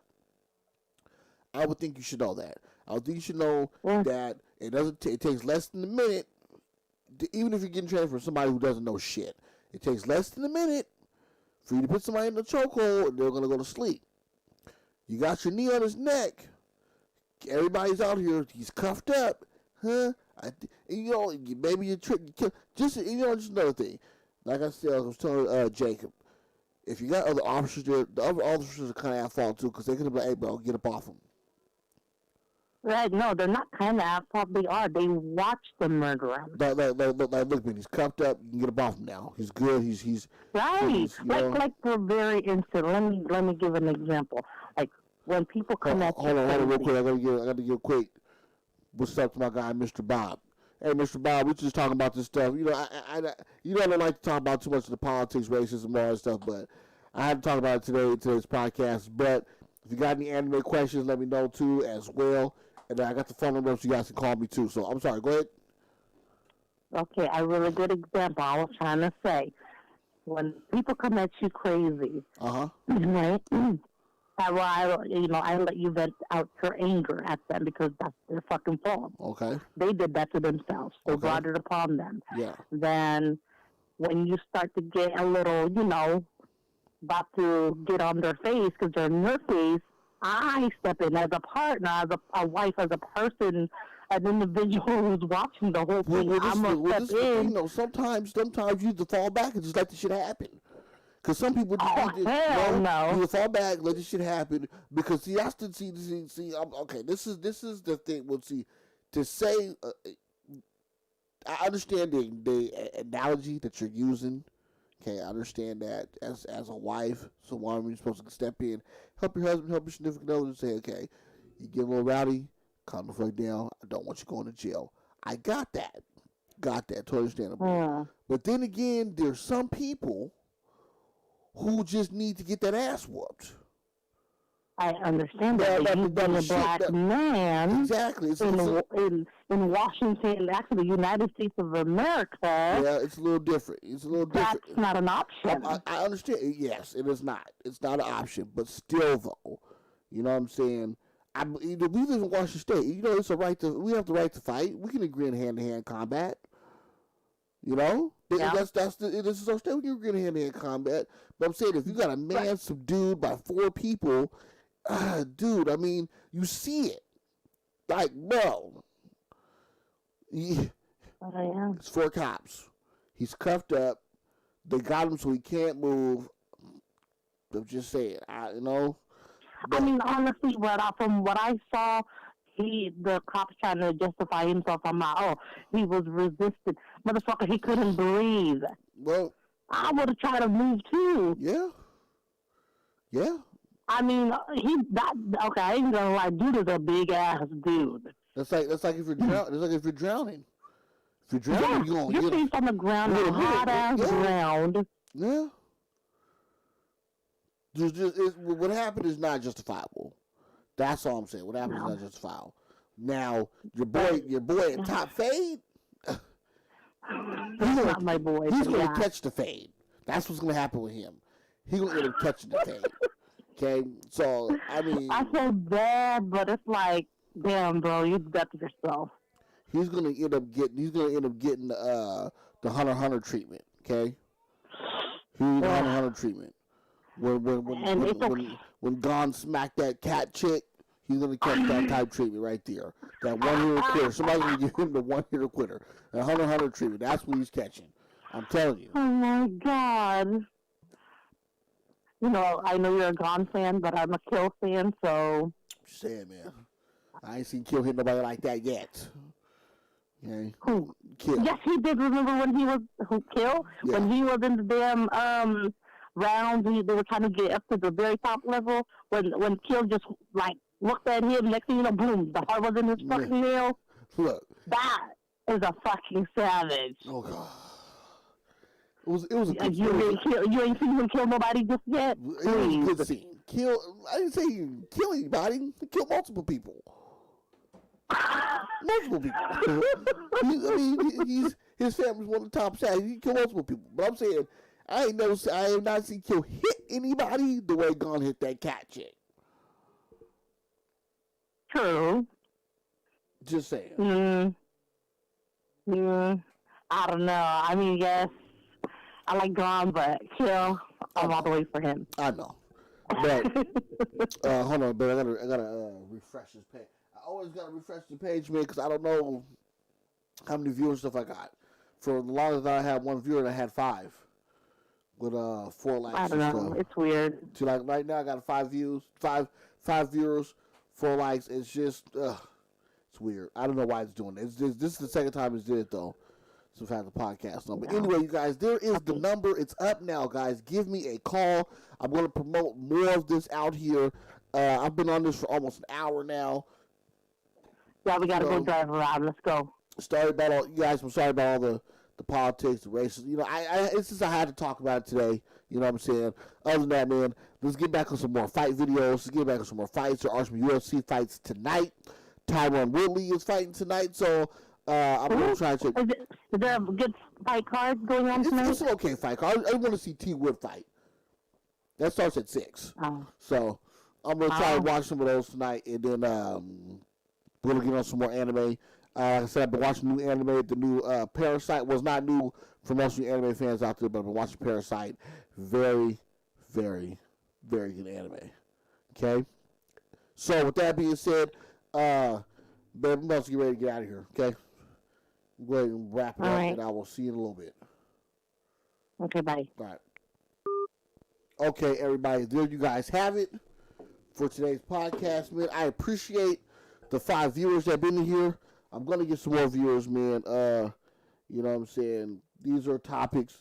I would think you should know that. I would think you should know that it takes less than a minute, even if you're getting trained from somebody who doesn't know shit. It takes less than a minute for you to put somebody in the chokehold and they're going to go to sleep. You got your knee on his neck. Everybody's out here. He's cuffed up. Huh? Maybe you're tricked. Just another thing. Like I said, I was telling Jacob, if you got other officers there, the other officers are kind of at fault too, because they're going to be like, hey, bro, get up off him. Right, no, they're not kind of at fault. They are. They watch the murderer. Look, man, he's cuffed up. You can get up off him now. He's good. He's right. Like for very instant. Let me give an example. Like when people come at you. Hold on, real quick. I gotta give a quick. What's up to my guy, Mr. Bob? Hey, Mr. Bob, we're just talking about this stuff. I don't like to talk about too much of the politics, racism, all that stuff, but I had to talk about it today in today's podcast. But if you got any anime questions, let me know too as well. And I got the phone number so you guys can call me too. So I'm sorry, go ahead. Okay, a really good example. I was trying to say, when people come at you crazy, right? I let you vent out your anger at them because that's their fucking fault. Okay. They did that to themselves. They brought it upon them. Yeah. Then when you start to get a little, about to get on their face because they're in your face, I step in as a partner, as a wife, as a person, an individual who's watching the whole thing. I'm gonna step in. Sometimes you have to fall back and just let the shit happen. Because some people no. You fall back, let this shit happen. Because see, okay. This is the thing. We'll see. To say, I understand the analogy that you're using. Okay, I understand that as a wife, so why are you supposed to step in, help your husband, help your significant other, and say, okay, you get a little rowdy, calm the fuck down. I don't want you going to jail. I got that, totally understandable. Yeah. But then again, there's some people who just need to get that ass whooped. I understand that. But you've been a black man. Exactly. In Washington, actually the United States of America. Yeah, it's a little different. That's not an option. I understand. Yes, it is not. It's not an option. But still, though, you know what I'm saying? We live in Washington State. It's a right to. We have the right to fight. We can agree in hand-to-hand combat. Yeah. This is our state. We can agree in hand-to-hand combat. But I'm saying, if you got a man subdued by 4 people dude, I mean, you see it. Like, bro. It's 4 cops. He's cuffed up. They got him so he can't move. I'm just saying, you know. I mean, honestly, from what I saw, the cops trying to justify himself. I'm like, he was resistant. Motherfucker, he couldn't breathe. Well, I would have tried to move too. Yeah. Yeah. I mean, okay, I ain't gonna lie, dude is a big ass dude. That's like if you're drowning. It's like if you're drowning. If you're drowning, your feet on the ground, the hot ass ground. Yeah. What happened is not justifiable. That's all I'm saying. What happened is not justifiable. Now, your boy at Top Fade. He's not my boy. He's going to catch the fade. That's what's going to happen with him. He's going to end up catching the fade. Okay, so I mean, I feel bad, but it's like, damn, bro, you got to yourself. He's going to end up getting the Hunter x Hunter treatment. Okay, Hunter x Hunter treatment. When Gon smacked that cat chick, he's gonna catch that type treatment right there. That 1-hitter quitter. Somebody's gonna give him the 1-hitter quitter. The Hunter x Hunter treatment. That's what he's catching. I'm telling you. Oh my God. You know, I know you're a Gon fan, but I'm a Kill fan, so. Just saying, man. I ain't seen Kill hit nobody like that yet. Okay. Who? Kill. Yes, he did. Remember when he was Kill? Yeah. When he was in the damn rounds, they were trying to get up to the very top level. When Kill just like looked at him, next thing you know, boom, the heart was in his fucking nail. Look, that is a fucking savage. Oh God, it was a good you ain't seen him kill nobody just yet. It was a good scene. I didn't say he kill anybody. He killed multiple people. Multiple people. His family's one of the top savages. He killed multiple people. But I'm saying, I have not seen Kill hit anybody the way Gon hit that cat chick. True. Just saying. I don't know. I mean, yes, I like Gon, but Kill, I'm all the way for him. I know. But hold on, but I gotta refresh this page. I always gotta refresh the page, man, because I don't know how many viewers stuff I got. For the longest I had one viewer, and I had 5 with 4 likes. I don't know. Stuff. It's weird. So like right now, I got 5 views, five viewers, 4 likes. It's just it's weird. I don't know why it's doing it. This is the second time it's did it though. So I've had the podcast on. But anyway, you guys, there is the number. It's up now, guys. Give me a call. I'm going to promote more of this out here. I've been on this for almost an hour now. Yeah, we got to go drive around. Let's go. Sorry about all you guys. I'm sorry about all the politics, the races. You know, it's just I had to talk about it today. You know what I'm saying? Other than that, man, let's get back on some more fight videos. Let's get back on some more fights. There are some UFC fights tonight. Tyron Woodley is fighting tonight, so I'm going to try to... Is there a good fight card going on tonight? It's an okay fight card. I want to see T. Wood fight. That starts at 6. Oh. So I'm going to try to watch some of those tonight, and then we're going to get on some more anime. Like I said, I've been watching new anime. The new Parasite was not new for most of you anime fans out there, but I've been watching Parasite. Very, very, very good anime. Okay? So with that being said, babe, I'm about to get ready to get out of here, okay? Go ahead and wrap it up, and I will see you in a little bit. Okay, bye. All right. Okay, everybody, there you guys have it for today's podcast, man. I appreciate the 5 viewers that have been here. I'm going to get some more viewers, man. You know what I'm saying? These are topics.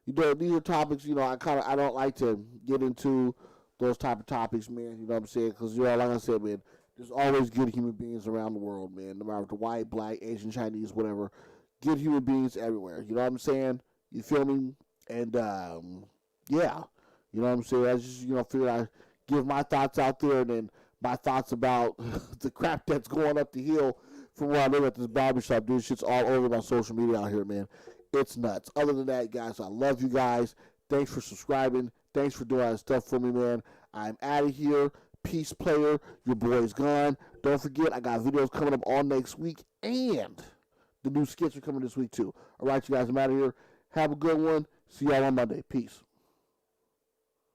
These are topics, you know, I don't like to get into those type of topics, man. You know what I'm saying? Because, you know, like I said, man, there's always good human beings around the world, man. No matter if they're white, black, Asian, Chinese, whatever. Good human beings everywhere. You know what I'm saying? You feel me? And, yeah. You know what I'm saying? I just, you know, figure I give my thoughts out there, and then my thoughts about the crap that's going up the hill from where I live at this barbershop. Dude, shit's all over my social media out here, man. It's nuts. Other than that, guys, I love you guys. Thanks for subscribing. Thanks for doing all that stuff for me, man. I'm out of here. Peace, player. Your boy's gone. Don't forget, I got videos coming up all next week, and the new skits are coming this week, too. All right, you guys, I'm out of here. Have a good one. See y'all on Monday. Peace.